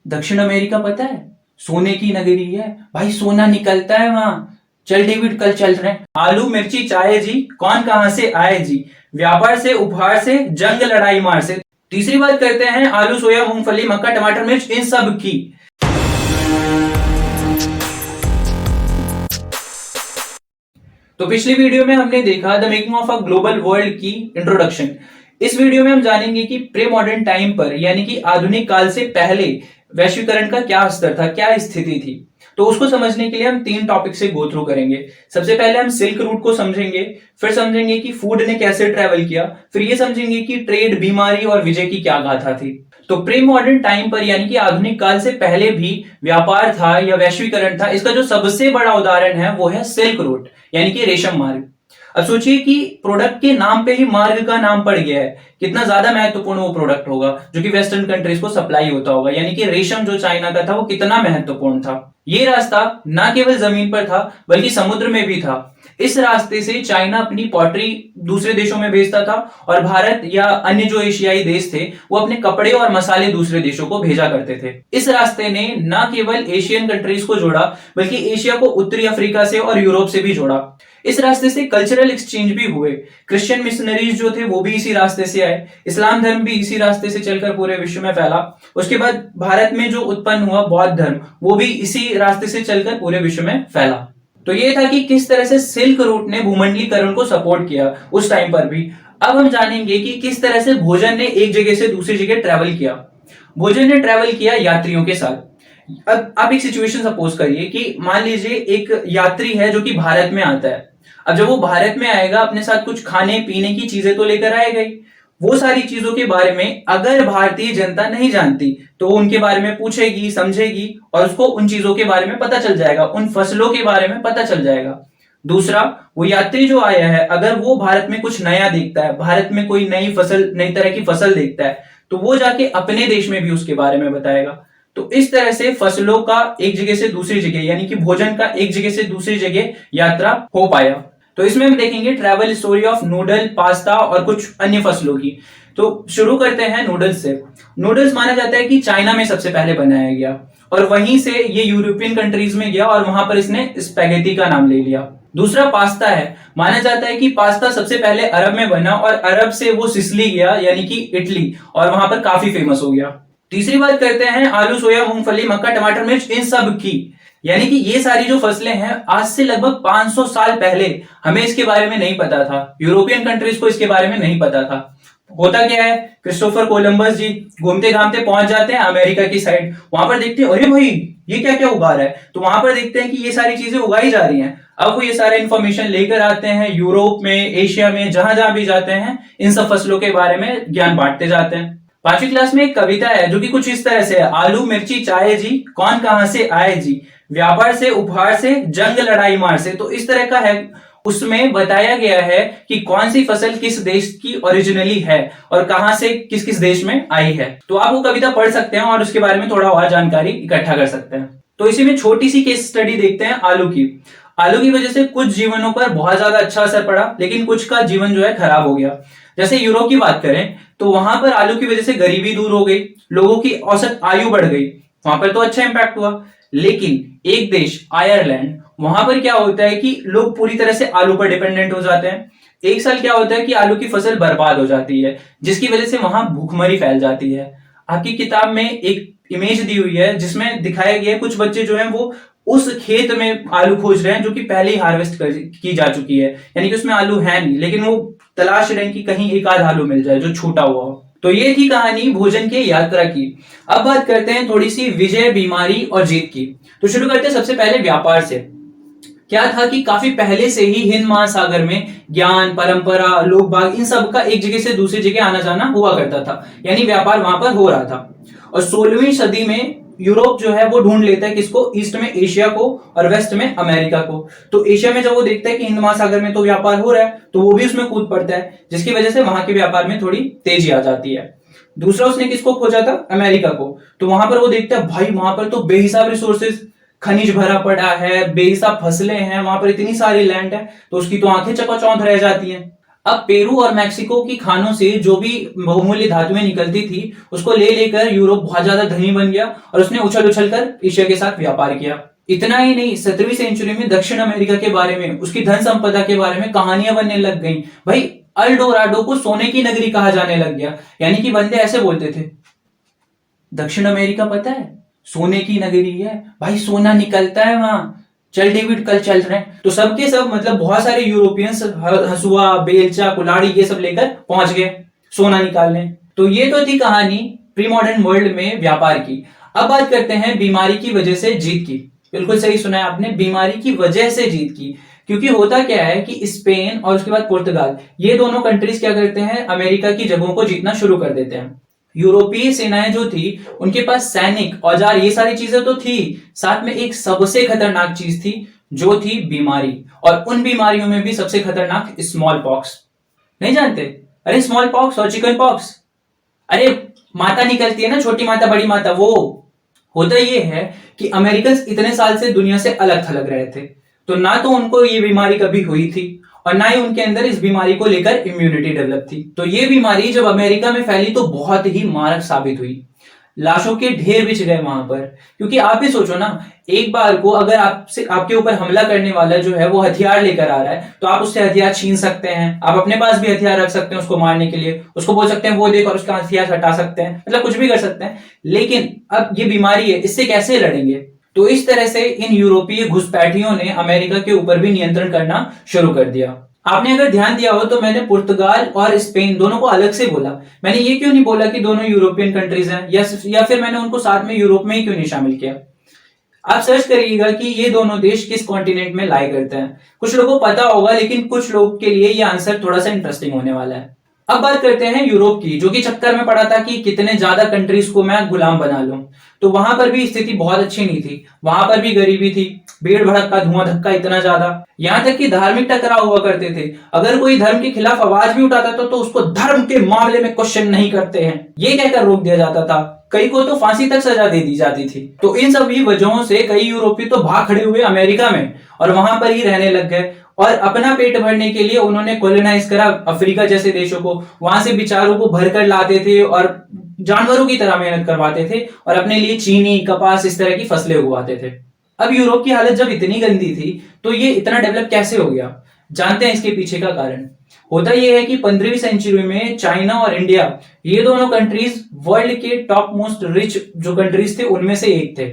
दक्षिण अमेरिका पता है, सोने की नगरी है भाई, सोना निकलता है वहां। चल डेविड, कल चल रहे हैं। आलू मिर्ची चाय जी, कौन कहां से आए जी, व्यापार से उपहार से जंग लड़ाई मार से। तीसरी बात करते हैं आलू सोया मूंगफली मक्का टमाटर मिर्च इन सब की। तो पिछली वीडियो में हमने देखा the making of a global world की इंट्रोडक्शन। इस वीडियो में हम जानेंगे कि प्री मॉडर्न टाइम पर यानी कि आधुनिक काल से पहले वैश्वीकरण का क्या स्तर था, क्या स्थिति थी। तो उसको समझने के लिए हम 3 टॉपिक से गो थ्रू करेंगे। सबसे पहले हम सिल्क रूट को समझेंगे, फिर समझेंगे कि फूड ने कैसे ट्रेवल किया, फिर ये समझेंगे कि ट्रेड, बीमारी और विजय की क्या गाथा थी। तो प्री मॉडर्न टाइम पर यानी कि आधुनिक काल से पहले भी व्यापार था या वैश्वीकरण था। इसका जो सबसे बड़ा उदाहरण है वो है सिल्क रूट यानी कि रेशम मार्ग। अब सोचिए कि प्रोडक्ट के नाम पे ही मार्ग का नाम पड़ गया है, कितना ज्यादा महत्वपूर्ण वो प्रोडक्ट होगा जो कि वेस्टर्न कंट्रीज को सप्लाई होता होगा। यानी कि रेशम जो चाइना का था वो कितना महत्वपूर्ण था। ये रास्ता ना केवल जमीन पर था बल्कि समुद्र में भी था। इस रास्ते से चाइना अपनी पॉटरी दूसरे देशों में भेजता था और भारत या अन्य जो एशियाई देश थे वो अपने कपड़े और मसाले दूसरे देशों को भेजा करते थे। इस रास्ते ने न केवल एशियन कंट्रीज को जोड़ा बल्कि एशिया को उत्तरी अफ्रीका से और यूरोप से भी जोड़ा। इस रास्ते से कल्चरल एक्सचेंज भी हुए। क्रिश्चियन मिशनरीज जो थे वो भी इसी रास्ते से आए, इस्लाम धर्म भी इसी रास्ते से चलकर पूरे विश्व में फैला। उसके बाद भारत में जो उत्पन्न हुआ बौद्ध धर्म वो भी इसी रास्ते से चलकर पूरे विश्व में फैला। तो ये था कि किस तरह से सिल्क रूट ने भूमंडलीकरण को सपोर्ट किया उस टाइम पर भी। अब हम जानेंगे कि किस तरह से भोजन ने एक जगह से दूसरी जगह ट्रेवल किया। भोजन ने ट्रेवल किया यात्रियों के साथ। अब आप एक सिचुएशन सपोज करिए कि मान लीजिए एक यात्री है जो कि भारत में आता है। अब जब वो भारत में आएगा अपने साथ कुछ खाने पीने की चीजें तो लेकर आएगा ही। वो सारी चीजों के बारे में अगर भारतीय जनता नहीं जानती तो वो उनके बारे में पूछेगी, समझेगी और उसको उन चीजों के बारे में पता चल जाएगा, उन फसलों के बारे में पता चल जाएगा। दूसरा, वो यात्री जो आया है अगर वो भारत में कुछ नया देखता है, भारत में कोई नई फसल, नई तरह की फसल देखता है तो वो जाके अपने देश में भी उसके बारे में बताएगा। तो इस तरह से फसलों का एक जगह से दूसरी जगह यानी कि भोजन का एक जगह से दूसरी जगह यात्रा हो पाया। तो इसमें हम देखेंगे travel story of noodle, pasta और कुछ अन्य फसलों की। तो शुरू करते हैं नूडल्स से। नूडल्स माना जाता है कि चाइना में सबसे पहले बनाया गया और वहीं से ये यूरोपियन कंट्रीज में गया और वहां पर इसने स्पैगेटी का नाम ले लिया। दूसरा पास्ता है। माना जाता है कि पास्ता सबसे पहले अरब में बना और अरब से वो सिसली गया यानी कि इटली और वहां पर काफी फेमस हो गया। तीसरी बात करते हैं आलू सोया मूंगफली मक्का टमाटर मिर्च इन सब की। यानी कि ये सारी जो फसलें हैं आज से लगभग 500 साल पहले हमें इसके बारे में नहीं पता था, यूरोपियन कंट्रीज को इसके बारे में नहीं पता था। होता क्या है, क्रिस्टोफर कोलंबस जी घूमते घामते पहुंच जाते हैं अमेरिका की साइड। वहां पर देखते हैं अरे भाई ये क्या क्या उगा रहा है, तो वहां पर देखते हैं कि ये सारी चीजें उगाई जा रही हैं। अब वो ये सारा इंफॉर्मेशन लेकर आते हैं यूरोप में, एशिया में, जहां जहां भी जाते हैं इन सब फसलों के बारे में ज्ञान बांटते जाते हैं। 5वीं क्लास में एक कविता है जो कि कुछ इस तरह से है, आलू मिर्ची चाय जी, कौन कहां से आए जी, व्यापार से उपहार से जंग लड़ाई मार से। तो इस तरह का है। उसमें बताया गया है कि कौन सी फसल किस देश की ओरिजिनली है और कहां से किस किस देश में आई है। तो आप वो कविता पढ़ सकते हैं और उसके बारे में थोड़ा और जानकारी इकट्ठा कर सकते हैं। तो इसी में छोटी सी केस स्टडी देखते हैं आलू की। आलू की वजह से कुछ जीवनों पर बहुत ज्यादा अच्छा असर पड़ा लेकिन कुछ का जीवन जो है खराब हो गया। जैसे यूरोप की बात करें तो वहां पर आलू की वजह से गरीबी दूर हो गई, लोगों की औसत आयु बढ़ गई, वहां पर तो अच्छा इंपैक्ट हुआ। लेकिन एक देश आयरलैंड, वहां पर क्या होता है कि लोग पूरी तरह से आलू पर डिपेंडेंट हो जाते हैं। एक साल क्या होता है कि आलू की फसल बर्बाद हो जाती है जिसकी वजह से वहां भूखमरी फैल जाती है। आपकी किताब में एक इमेज दी हुई है जिसमें दिखाया गया है कुछ बच्चे जो हैं वो उस खेत में आलू खोज रहे हैं जो कि पहले ही हार्वेस्ट की जा चुकी है, यानी कि उसमें आलू है नहीं लेकिन वो तलाश रहे हैं कि कहीं एक आध आलू मिल जाए जो छूटा हुआ हो। तो ये थी कहानी भोजन की यात्रा की। अब बात करते हैं थोड़ी सी विजय, बीमारी और जीत की। तो शुरू करते हैं सबसे पहले व्यापार से। क्या था कि काफी पहले से ही हिंद महासागर में ज्ञान, परंपरा, लोक भाग इन सब का एक जगह से दूसरी जगह आना जाना हुआ करता था, यानी व्यापार वहां पर हो रहा था। और 16वीं सदी में यूरोप जो है वो ढूंढ लेता है किसको, ईस्ट में एशिया को और वेस्ट में अमेरिका को। तो एशिया में जब वो देखता है कि हिंद महासागर में तो व्यापार हो रहा है तो वो भी उसमें कूद पड़ता है जिसकी वजह से वहां के व्यापार में थोड़ी तेजी आ जाती है। दूसरा उसने किसको खोजा था, अमेरिका को। तो वहां पर वो देखता है भाई वहां पर तो बेहिसाब रिसोर्सेज, खनिज भरा पड़ा है, बेहिसाब फसलें हैं, वहां पर इतनी सारी लैंड है, तो उसकी तो आंखें चकाचौंध रह जाती हैं। अब पेरू और मैक्सिको की खानों से जो भी बहुमूल्य धातुएं निकलती थी उसको ले लेकर यूरोप बहुत ज्यादा धनी बन गया और उसने उछल उछल कर एशिया के साथ व्यापार किया। इतना ही नहीं, 17वीं सेंचुरी में दक्षिण अमेरिका के बारे में, उसकी धन संपदा के बारे में कहानियां बनने लग गई। भाई अल डोराडो को सोने की नगरी कहा जाने लग गया, यानी कि बंदे ऐसे बोलते थे, दक्षिण अमेरिका पता है सोने की नगरी है भाई, सोना निकलता है वहां, चल डेविड कल चल रहे हैं। तो सबके सब मतलब बहुत सारे यूरोपियंस हसुआ बेलचा कुल्हाड़ी ये सब लेकर पहुंच गए सोना निकालने। तो ये तो थी कहानी प्री मॉडर्न वर्ल्ड में व्यापार की। अब बात करते हैं बीमारी की वजह से जीत की। बिल्कुल सही सुना है आपने, बीमारी की वजह से जीत की। क्योंकि होता क्या है कि स्पेन और उसके बाद पुर्तगाल, ये दोनों कंट्रीज क्या करते हैं, अमेरिका की जगहों को जीतना शुरू कर देते हैं। यूरोपीय सेनाएं जो थी उनके पास सैनिक औजार ये सारी चीजें तो थी, साथ में एक सबसे खतरनाक चीज थी जो थी बीमारी। और उन बीमारियों में भी सबसे खतरनाक स्मॉल पॉक्स। नहीं जानते? अरे स्मॉल पॉक्स और चिकन पॉक्स, अरे माता निकलती है ना, छोटी माता बड़ी माता, वो होता ये है कि अमेरिकन इतने साल से दुनिया से अलग थलग रहे थे, तो ना तो उनको ये बीमारी कभी हुई थी और ना ही उनके अंदर इस बीमारी को लेकर इम्यूनिटी डेवलप थी। तो ये बीमारी जब अमेरिका में फैली तो बहुत ही मारक साबित हुई। लाशों के ढेर बिछ गए वहां पर। क्योंकि आप भी सोचो ना, एक बार को अगर आपसे आपके ऊपर हमला करने वाला जो है वो हथियार लेकर आ रहा है तो आप उससे हथियार छीन सकते हैं, आप अपने पास भी हथियार रख सकते हैं उसको मारने के लिए, उसको बोल सकते हैं वो देख और उसका हथियार हटा सकते हैं, मतलब कुछ भी कर सकते हैं। लेकिन अब ये बीमारी है, इससे कैसे लड़ेंगे? तो इस तरह से इन यूरोपीय घुसपैठियों ने अमेरिका के ऊपर भी नियंत्रण करना शुरू कर दिया। आपने अगर ध्यान दिया हो तो मैंने पुर्तगाल और स्पेन दोनों को अलग से बोला। मैंने ये क्यों नहीं बोला कि दोनों यूरोपियन कंट्रीज हैं, या फिर मैंने उनको साथ में यूरोप में ही क्यों नहीं शामिल किया? आप सर्च करिएगा कि ये दोनों देश किस कॉन्टिनेंट में लाई करते हैं। कुछ लोगों को पता होगा, लेकिन कुछ लोग के लिए ये आंसर थोड़ा सा इंटरेस्टिंग होने वाला है। अब बात करते हैं यूरोप की, जो कि चक्कर में पड़ा था कि कितने ज्यादा कंट्रीज को मैं गुलाम बना लूं। तो वहां पर भी स्थिति बहुत अच्छी नहीं थी, वहां पर भी गरीबी थी, भीड़ भड़क का धुआं धक्का इतना ज्यादा, यहां तक कि धार्मिक टकराव हुआ करते थे। अगर कोई धर्म के खिलाफ आवाज भी उठाता था तो उसको धर्म के मामले में क्वेश्चन नहीं करते हैं ये कहकर रोक दिया जाता था। कई को तो फांसी तक सजा दे दी जाती थी। तो इन सभी वजहों से कई यूरोपीय तो भाग खड़े हुए अमेरिका में और वहां पर ही रहने लग गए और अपना पेट भरने के लिए उन्होंने कॉलोनाइज करा अफ्रीका जैसे देशों को। वहां से बेचारों को भरकर लाते थे और जानवरों की तरह मेहनत करवाते थे और अपने लिए चीनी कपास इस तरह की फसलें उगवाते थे। अब यूरोप की हालत जब इतनी गंदी थी तो ये इतना डेवलप कैसे हो गया? जानते हैं इसके पीछे का कारण? होता यह है कि 15वीं सेंचुरी में चाइना और इंडिया, ये दोनों कंट्रीज वर्ल्ड के टॉप मोस्ट रिच जो कंट्रीज थे उनमें से एक थे।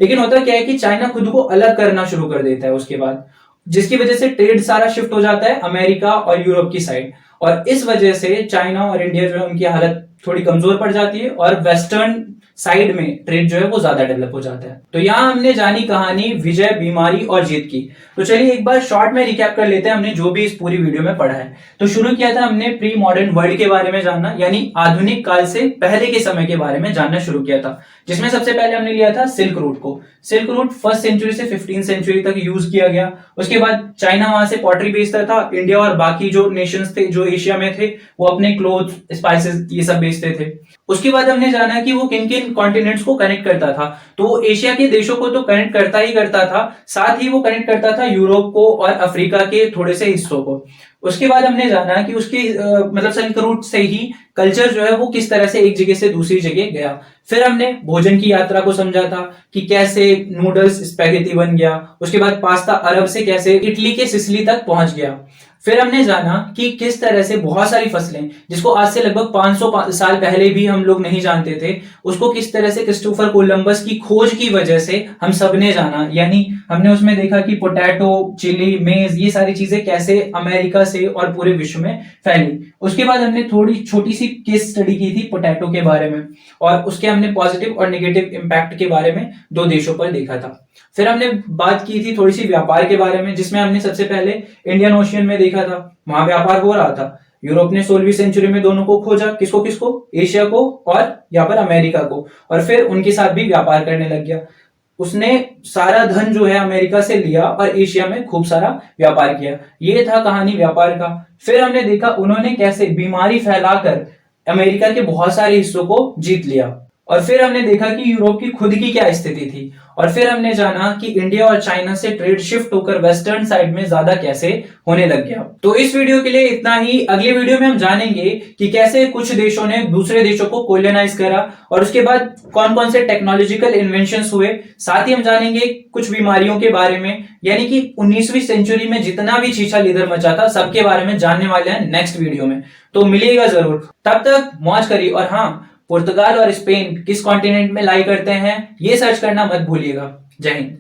लेकिन होता क्या है कि चाइना खुद को अलग करना शुरू कर देता है उसके बाद, जिसकी वजह से ट्रेड सारा शिफ्ट हो जाता है अमेरिका और यूरोप की साइड। और इस वजह से चाइना और इंडिया जो है उनकी हालत थोड़ी कमजोर पड़ जाती है और वेस्टर्न साइड में ट्रेड जो है वो ज्यादा डेवलप हो जाता है। तो यहां हमने जानी कहानी विजय, बीमारी और जीत की। तो चलिए एक बार शॉर्ट में रिकैप कर लेते हैं हमने जो भी इस पूरी वीडियो में पढ़ा है। तो शुरू किया था हमने प्री मॉडर्न वर्ल्ड के बारे में जानना, यानी आधुनिक काल से पहले के समय के बारे में जानना शुरू किया था, जिसमें सबसे पहले हमने लिया था सिल्क रूट को। सिल्क रूट 1st सेंचुरी से 15th सेंचुरी तक यूज किया गया। उसके बाद चाइना वहां से पॉटरी बेचता था, इंडिया और बाकी जो नेशंस थे जो एशिया में थे वो अपने क्लोथ स्पाइसेस ये सब बेचते थे। उसके बाद हमने जाना कि वो किन किन कॉन्टिनेंट्स को कनेक्ट करता था। तो वो एशिया के देशों को तो कनेक्ट करता ही करता था, साथ ही वो कनेक्ट करता था यूरोप को और अफ्रीका के थोड़े से हिस्सों को। उसके बाद हमने जाना कि उसके मतलब सिल्क रूट से ही कल्चर जो है वो किस तरह से एक जगह से दूसरी जगह गया। फिर हमने भोजन की यात्रा को समझा था कि कैसे नूडल्स स्पैगेटी बन गया। उसके बाद पास्ता अरब से कैसे इटली के सिसिली तक पहुंच गया। फिर हमने जाना कि किस तरह से बहुत सारी फसलें जिसको आज से लगभग 500 साल पहले भी हम लोग नहीं जानते थे, उसको किस तरह से क्रिस्टोफर कोलंबस की खोज की वजह से हम सबने जाना। यानी हमने उसमें देखा कि पोटैटो, चिली, मेज ये सारी चीजें कैसे अमेरिका से और पूरे विश्व में फैली। उसके बाद हमने थोड़ी छोटी सी केस स्टडी की थी पोटैटो के बारे में और उसके हमने पॉजिटिव और नेगेटिव इम्पैक्ट के बारे में 2 देशों पर देखा था। फिर हमने बात की थी थोड़ी सी व्यापार के बारे में, जिसमें हमने सबसे पहले इंडियन ओशियन में देखा था, वहां व्यापार हो रहा था। यूरोप ने 16वीं सेंचुरी में दोनों को खोजा, किसको किसको, एशिया को और यहाँ पर अमेरिका को, और फिर उनके साथ भी व्यापार करने लग गया। उसने सारा धन जो है अमेरिका से लिया और एशिया में खूब सारा व्यापार किया। ये था कहानी व्यापार का। फिर हमने देखा उन्होंने कैसे बीमारी फैलाकर अमेरिका के बहुत सारे हिस्सों को जीत लिया। और फिर हमने देखा कि यूरोप की खुद की क्या स्थिति थी, और फिर हमने जाना कि इंडिया और चाइना से ट्रेड शिफ्ट होकर वेस्टर्न साइड में ज्यादा कैसे होने लग गया। तो इस वीडियो के लिए इतना ही। अगले वीडियो में हम जानेंगे कि कैसे कुछ देशों ने दूसरे देशों को कोलोनाइज करा और उसके बाद कौन कौन से टेक्नोलॉजिकल इन्वेंशंस हुए। साथ ही हम जानेंगे कुछ बीमारियों के बारे में, यानी कि 19वीं सेंचुरी में जितना भी छीछा इधर मचा था सबके बारे में जानने वाले हैं नेक्स्ट वीडियो में। तो मिलिएगा जरूर, तब तक मौज करिए। और हाँ, पुर्तगाल और स्पेन किस कॉन्टिनेंट में लाई करते हैं ये सर्च करना मत भूलिएगा। जय हिंद।